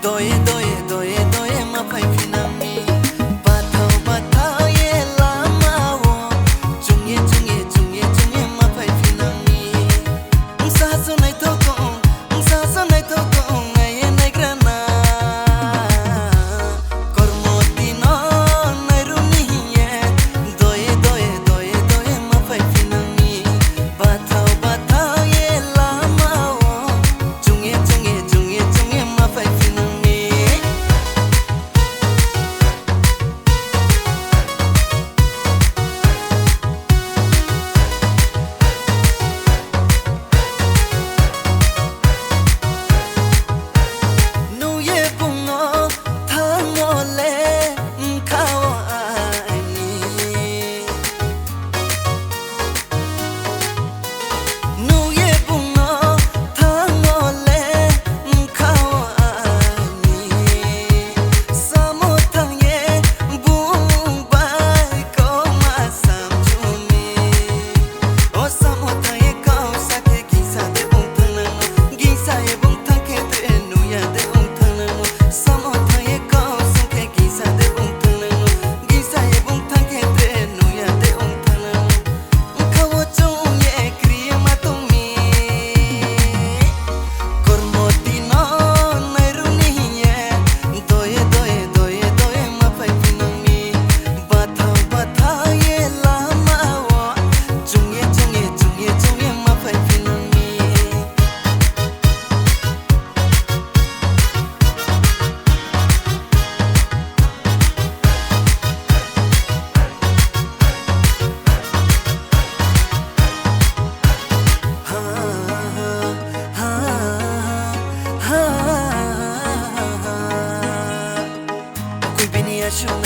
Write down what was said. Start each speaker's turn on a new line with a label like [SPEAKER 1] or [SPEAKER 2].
[SPEAKER 1] Doye doye doye doye ma phai phinami Bathau bathau ye lama wo Jungye jungye jungye jungye ma phai phinami Sa so nai to ko sa so nai to ko ngaye nai grana Kormoti no nai runi ye Doye doye doye doye ma phai phinami Bathau bathau ye lama wo Jungye jungye jungye jungye ma phai phinami Show